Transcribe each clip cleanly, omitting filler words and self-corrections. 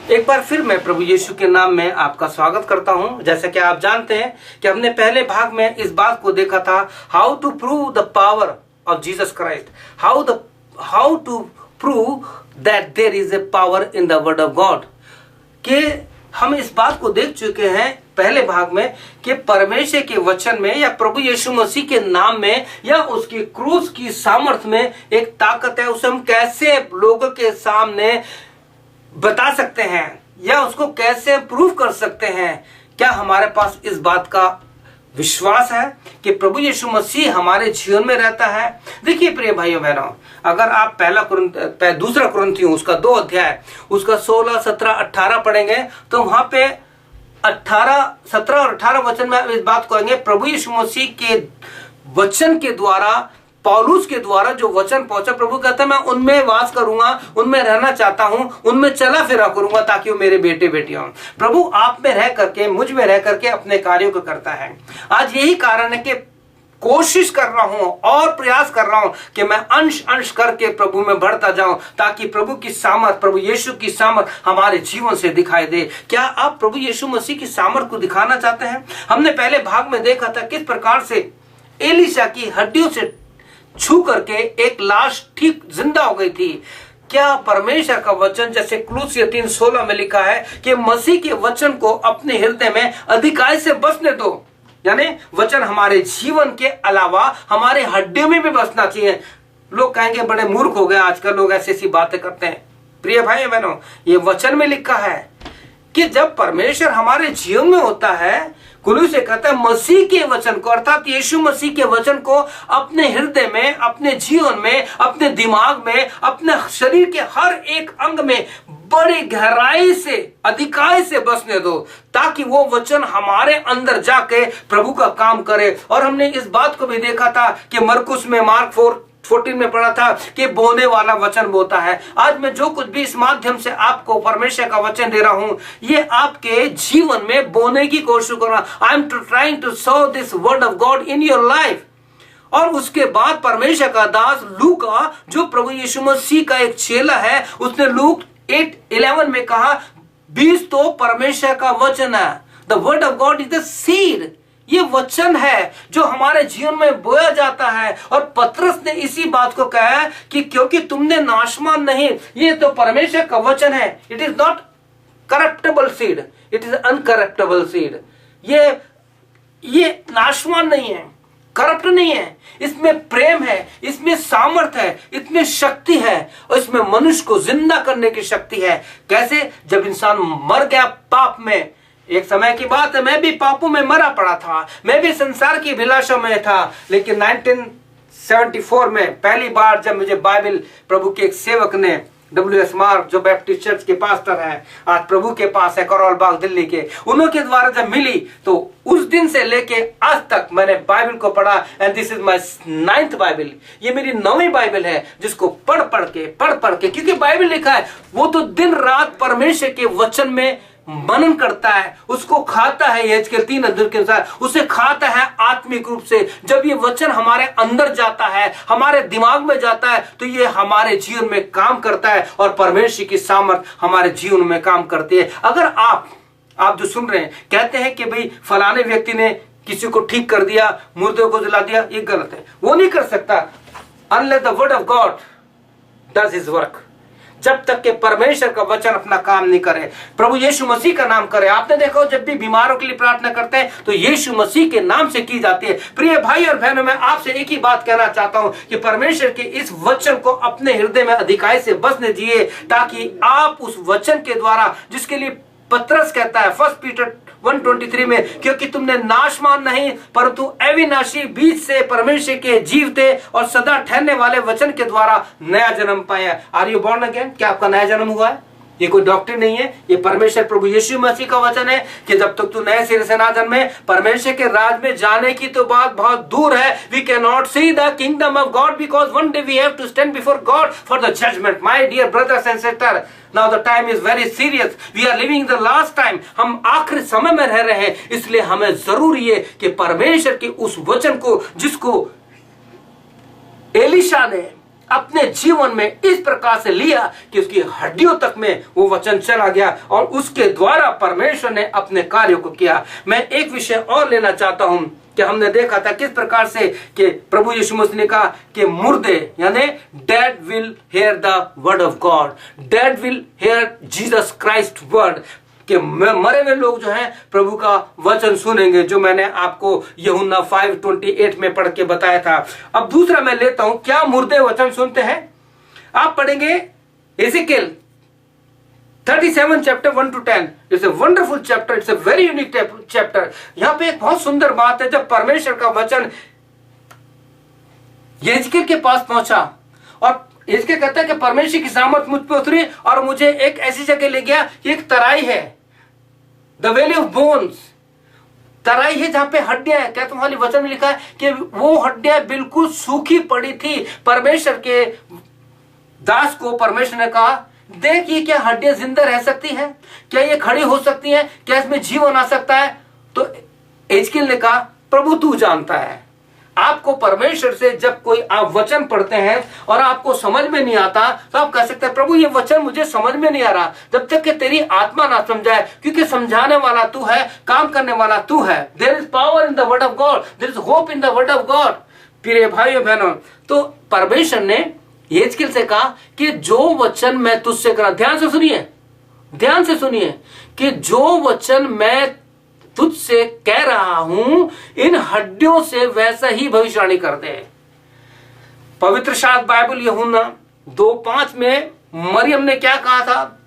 एक बार फिर मैं प्रभु यीशु के नाम में आपका स्वागत करता हूं। जैसे कि आप जानते हैं कि हमने पहले भाग में इस बात को देखा था, how to prove the power of Jesus Christ, how to prove that there is a power in the word of God. कि हम इस बात को देख चुके हैं पहले भाग में कि परमेश्वर के वचन में या प्रभु यीशु मसीह के नाम में या उसकी क्रूस की सामर्थ में एक ताकत है। उसे हम कैसे लोगों के सामने बता सकते हैं या उसको कैसे प्रूव कर सकते हैं। क्या हमारे पास इस बात का विश्वास है कि प्रभु यीशु मसीह हमारे जीवन में रहता है? देखिए प्रिय भाइयों बहनों, अगर आप दूसरा कुरिन्थियों उसका 2 अध्याय उसका 16, 17, 18 पढ़ेंगे तो वहां पे 17 और 18 वचन में इस बात को कहेंगे, प्रभु यीशु मसीह के वचन के द्वारा, पौलुस के द्वारा जो वचन पहुंचा, प्रभु कहता है मैं उनमें वास करूंगा, उनमें रहना चाहता हूं, उनमें चला फिरा करूंगा ताकि वो मेरे बेटे बेटियां हों। प्रभु आप में रह करके, मुझ में रह करके अपने कार्यों को करता है। आज यही कारण है कि कोशिश कर रहा हूं और प्रयास कर रहा हूं कि मैं अंश करके प्रभु में बढ़ता जाऊं ताकि प्रभु की सामर्थ, प्रभु यीशु की सामर्थ हमारे जीवन से दिखाई दे। क्या आप प्रभु यीशु मसीह की सामर्थ को दिखाना चाहते हैं? हमने पहले भाग में देखा था किस प्रकार से एलीशा की हड्डियों से छू करके एक लाश ठीक जिंदा हो गई थी। क्या परमेश्वर का वचन, जैसे कुलुस्सी 3:16 में लिखा है कि मसीह के वचन को अपने हृदय में अधिकाई से बसने दो, यानी वचन हमारे जीवन के अलावा हमारे हड्डियों में भी बसना चाहिए। लोग कहेंगे बड़े मूर्ख हो गए आजकल लोग, ऐसी ऐसी बातें करते हैं। प्रिय भाई बहनों, ये वचन में लिखा है कि जब परमेश्वर हमारे जीवन में होता है, कुलुस्सी कहता है मसीह के वचन को, अर्थात यीशु मसीह के वचन को अपने हृदय में, अपने जीवन में, अपने दिमाग में, अपने शरीर के हर एक अंग में बड़ी गहराई से, अधिकाई से बसने दो ताकि वो वचन हमारे अंदर जाके प्रभु का काम करे। और हमने इस बात को भी देखा था कि मरकुस में, मार्क 4:14 में पढ़ा था कि बोने वाला वचन बोता है। आज मैं जो कुछ भी इस माध्यम से आपको परमेश्वर का वचन दे रहा हूं, ये आपके जीवन में बोने की कोशिश कर रहा। I am trying to show this word of God in your life. और उसके बाद परमेश्वर का दास लूका, जो प्रभु यीशु मसीह का एक चेला है, उसने लूक 8:11 में कहा, बीज तो परमेश्वर का वचन है। The word of God is the seed. ये वचन है जो हमारे जीवन में बोया जाता है। और पतरस ने इसी बात को कहा कि क्योंकि तुमने नाशवान नहीं, ये तो परमेश्वर का वचन है। It is not corruptible seed, it is uncorruptible seed. ये नाशवान नहीं है, करप्ट नहीं है, इसमें प्रेम है, इसमें सामर्थ है, इसमें शक्ति है और इसमें मनुष्य को जिंदा करने की शक्ति है। कैसे? जब इंसान मर गया पाप में, एक समय की बात है, मैं भी पापों में मरा पड़ा था, मैं भी संसार की अभिलाषा में था। लेकिन 1974 में पहली बार जब मुझे बाइबल प्रभु के एक सेवक ने, W.S. मार्क, जो बैप्टिस्ट चर्च के पास्टर हैं, आज प्रभु के पास है करोल बाग दिल्ली के, उन्होंने द्वारा जब मिली तो उस दिन से लेके आज तक मैंने बाइबल को पढ़ा। And this is my 9th Bible. ये मेरी 9वीं बाइबल है जिसको पढ़ पढ़ के, क्योंकि बाइबल लिखा है वो तो दिन रात परमेश्वर के वचन में मनन करता है, उसको खाता है। यहेजकेल 3 के अनुसार उसे खाता है आत्मिक रूप से। जब ये वचन हमारे अंदर जाता है, हमारे दिमाग में जाता है, तो ये हमारे जीवन में काम करता है और परमेश्वर की सामर्थ हमारे जीवन में काम करती है। अगर आप जो सुन रहे हैं कहते हैं कि भाई फलाने व्यक्ति ने किसी को ठीक कर दिया, मुर्दों को जला दिया, ये गलत है। वो नहीं कर सकता unless the word of God does his work। जब तक के परमेश्वर का वचन अपना काम नहीं करे, प्रभु यीशु मसीह का नाम करे। आपने देखा हो जब भी बीमारों के लिए प्रार्थना करते हैं तो यीशु मसीह के नाम से की जाती है। प्रिय भाई और बहनों, मैं आपसे एक ही बात कहना चाहता हूं कि परमेश्वर के इस वचन को अपने हृदय में अधिकाई से बसने दिए ताकि आप उस वचन के द्वारा, जिसके लिए पतरस कहता है 1 पीटर 1:23 में, क्योंकि तुमने नाशवान नहीं परंतु अविनाशी बीज से परमेश्वर के जीवते और सदा ठहरने वाले वचन के द्वारा नया जन्म पाया। Are you born again? क्या आपका नया जन्म हुआ है? ये कोई डॉक्टर नहीं है, ये परमेश्वर प्रभु यीशु मसीह का वचन है कि जब तक तू नए सिरे से ना जन्मे, परमेश्वर के राज में जाने की तो बात बहुत दूर है। We can not see the kingdom of God because one day we have to stand before God for the judgment. My dear brothers and sister, now the time is very serious. We are living the last time. हम आखिरी समय में रह रहे हैं, इसलिए हमें जरूरी है कि परमेश्वर के उस वचन को, जिसको एलीशा ने अपने जीवन में इस प्रकार से लिया कि उसकी हड्डियों तक में वो वचन चला गया और उसके द्वारा परमेश्वर ने अपने कार्य को किया। मैं एक विषय और लेना चाहता हूं कि हमने देखा था किस प्रकार से कि प्रभु यीशु मसीह ने कहा कि मुर्दे यानी dead will here the word of God, dead will hair Jesus Christ word, कि मरे हुए लोग जो हैं प्रभु का वचन सुनेंगे, जो मैंने आपको यूहन्ना 5:28 में पढ़ के बताया था। अब दूसरा मैं लेता हूं, क्या मुर्दे वचन सुनते हैं? आप पढ़ेंगे एजेकिएल 37 chapter 1 to 10। It's a wonderful chapter, it's a very unique chapter. यहां पे एक बहुत सुंदर बात है, जब परमेश्वर का वचन एजेकिएल के पास पहुंचा और इसके कहता है कि परमेश्वर की सामर्थ मुझ पर उतरी और मुझे एक ऐसी जगह ले गया, एक तराई है, द वैली ऑफ बोन्स, तराई है जहां पे हड्डियां है। क्या तुम्हारी वचन में लिखा है कि वो हड्डियां बिल्कुल सूखी पड़ी थी। परमेश्वर के दास को परमेश्वर ने कहा, देख ये क्या हड्डियां जिंदा रह सकती हैं? क्या ये खड़ी हो सकती हैं? क्या इसमें जीवन आ सकता है? तो एजेकिएल ने कहा, प्रभु तू जानता है। आपको परमेश्वर से जब कोई आप वचन पढ़ते हैं और आपको समझ में नहीं आता, तो आप कह सकते हैं, प्रभु ये वचन मुझे समझ में नहीं आ रहा, जब तक कि तेरी आत्मा ना समझाए, क्योंकि समझाने वाला तू है, काम करने वाला तू है। There is power in the word of God, there is hope in the word of God. प्रिय भाइयों बहनों, तो परमेश्वर ने एजेकिएल से कहा कि जो वचन मैं तुझसे करा, ध्यान से सुनिए, ध्यान से सुनिए, कि जो वचन मैं तुझसे कह रहा हूं, इन हड्डियों से वैसा ही भविष्यवाणी कर दे। पवित्र शास्त्र बाइबल यूहन्ना 2:5 में मरियम ने क्या कहा था?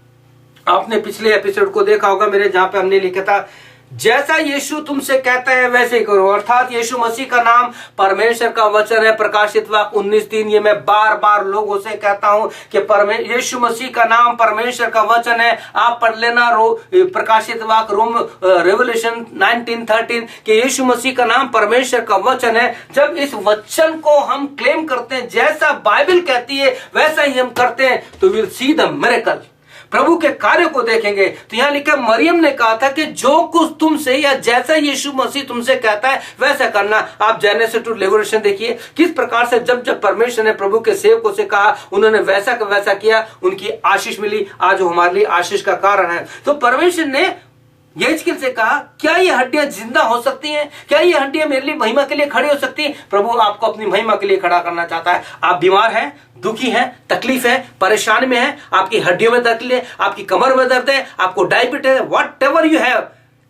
आपने पिछले एपिसोड को देखा होगा मेरे, जहां पे हमने लिखा था, जैसा यीशु तुमसे कहता है वैसे ही करो। अर्थात यीशु मसीह का नाम परमेश्वर का वचन है। प्रकाशित वाक्य 19:3, ये मैं बार बार लोगों से कहता हूं कि यीशु मसीह का नाम परमेश्वर का वचन है। आप पढ़ लेना प्रकाशित वाक्य रेवल्यूशन 19:13 कि यीशु मसीह का नाम परमेश्वर का वचन है। जब इस वचन को हम क्लेम करते हैं, जैसा बाइबल कहती है वैसा ही हम करते हैं, तो विल सी द मिरेकल, प्रभु के कार्य को देखेंगे। तो यहां लिखा, मरियम ने कहा था कि जो कुछ तुमसे या जैसा यीशु मसीह तुमसे कहता है वैसा करना। आप जेनेसिस टू रेवल्यूशन देखिए किस प्रकार से जब जब परमेश्वर ने प्रभु के सेवकों से कहा, उन्होंने वैसा का वैसा किया, उनकी आशीष मिली। आज वो हमारे लिए आशीष का कारण है। तो परमेश्वर ने एजेकिएल से कहा, क्या ये हड्डियां जिंदा हो सकती हैं? क्या ये हड्डियां मेरे लिए महिमा के लिए खड़ी हो सकती हैं? प्रभु आपको अपनी महिमा के लिए खड़ा करना चाहता है। आप बीमार हैं, दुखी हैं, तकलीफ है, परेशानी में है, आपकी हड्डियों में दर्द है, आपकी कमर में दर्द है, आपको डायबिटीज है, whatever you have,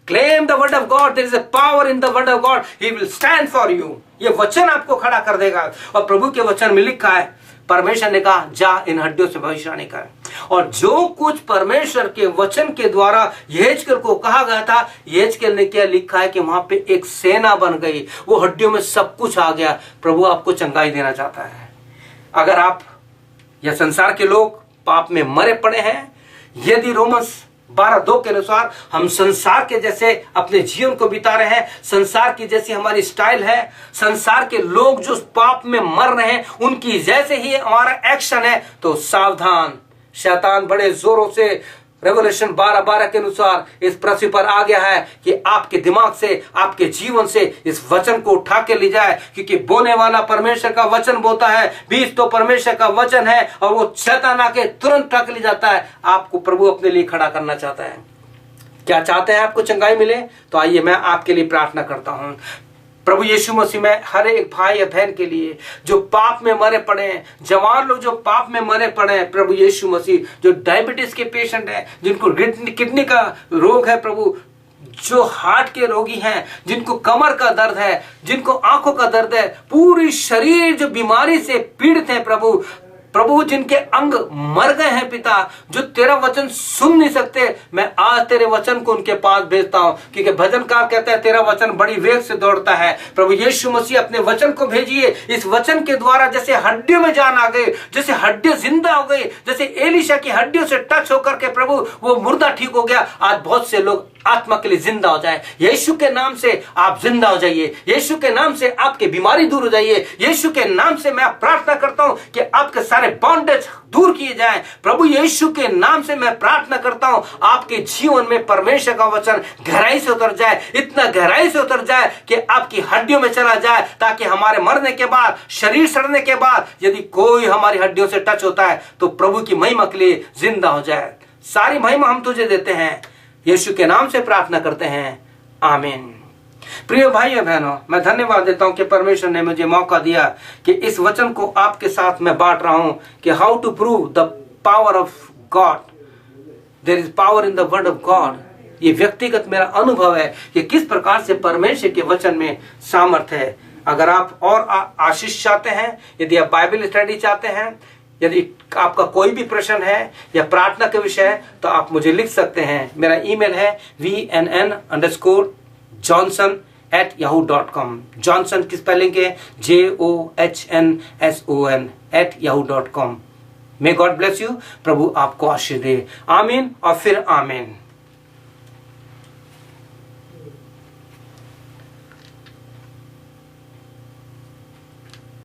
claim the word of God, there is a power in the word of God, he will stand for you. ये वचन आपको खड़ा कर देगा। और प्रभु के वचन में लिखा है, परमेश्वर ने कहा, जा इन हड्डियों से भविष्यवाणी कर। और जो कुछ परमेश्वर के वचन के द्वारा एजेकिएल को कहा गया था, एजेकिएल ने क्या लिखा है कि वहां पे एक सेना बन गई, वो हड्डियों में सब कुछ आ गया। प्रभु आपको चंगाई देना चाहता है। अगर आप या संसार के लोग पाप में मरे पड़े हैं, यदि रोमन्स 12:2 के अनुसार हम संसार के जैसे अपने जीवन को बिता रहे हैं, संसार की जैसी हमारी स्टाइल है, संसार के लोग जो पाप में मर रहे हैं उनकी जैसे ही हमारा एक्शन है, तो सावधान, शैतान बड़े जोरों से रेवल्यूशन 12:12 के अनुसार इस पृथ्वी पर आ गया है कि आपके दिमाग से, आपके जीवन से इस वचन को उठा के ले जाए। क्योंकि बोने वाला परमेश्वर का वचन बोता है, बीज तो परमेश्वर का वचन है, और वो शैतान आके तुरंत उठा के ले जाता है। आपको प्रभु अपने लिए खड़ा करना चाहता है। क्या चाहते हैं आपको चंगाई मिले? तो आइए मैं आपके लिए प्रार्थना करता हूं। प्रभु यीशु मसीह में हर एक भाई या बहन के लिए जो पाप में मरे पड़े हैं, जवान लोग जो पाप में मरे पड़े हैं, प्रभु यीशु मसीह, जो डायबिटीज के पेशेंट हैं, जिनको किडनी का रोग है, प्रभु जो हार्ट के रोगी हैं, जिनको कमर का दर्द है, जिनको आंखों का दर्द है, पूरी शरीर जो बीमारी से पीड़ित है, प्रभु जिनके अंग मर गए हैं पिता, जो तेरा वचन सुन नहीं सकते, मैं आज तेरे वचन को उनके पास भेजता हूं। क्योंकि भजनकार कहता है तेरा वचन बड़ी वेग से दौड़ता है। प्रभु यीशु मसीह अपने वचन को भेजिए। इस वचन के द्वारा जैसे हड्डियों में जान आ गई, जैसे हड्डियां जिंदा हो गई, जैसे एलीशा की हड्डियों से टच होकर के प्रभु वो मुर्दा ठीक हो गया, आज बहुत से लोग आत्मा के लिए जिंदा हो जाए। यीशु के नाम से आप जिंदा हो जाइए। यीशु के नाम से आपकी बीमारी दूर हो जाइए। यीशु के नाम से मैं प्रार्थना करता हूं कि आपके सारे बॉन्डेज दूर किए जाएं। प्रभु यीशु के नाम से मैं प्रार्थना करता हूं आपके जीवन में परमेश्वर का वचन गहराई से उतर जाए, इतना गहराई से उतर जाए कि आपकी हड्डियों में चला जाए, ताकि हमारे मरने के बाद, शरीर सड़ने के बाद यदि कोई हमारी हड्डियों से टच होता है तो प्रभु की महिमा के लिए जिंदा हो जाए। सारी महिमा हम तुझे देते हैं, यीशु के नाम से प्रार्थना करते हैं, आमीन। प्रिय भाइयों बहनों, मैं धन्यवाद देता हूं कि परमेश्वर ने मुझे मौका दिया कि इस वचन को आपके साथ मैं बांट रहा हूं कि how to prove the power of God. There is power in the word of God. ये व्यक्तिगत मेरा अनुभव है कि किस प्रकार से परमेश्वर के वचन में सामर्थ्य है। अगर आप और आशीष चाहते हैं, यदि आप बाइबल स्टडी चाहते हैं, यदि आपका कोई भी प्रश्न है या प्रार्थना के विषय है, तो आप मुझे लिख सकते हैं। मेरा ईमेल है vnn_johnson@yahoo.com। जॉनसन की स्पेलिंग है JOHNSON @yahoo.com। May god bless you. प्रभु आपको आशीष दे। आमीन और फिर आमीन।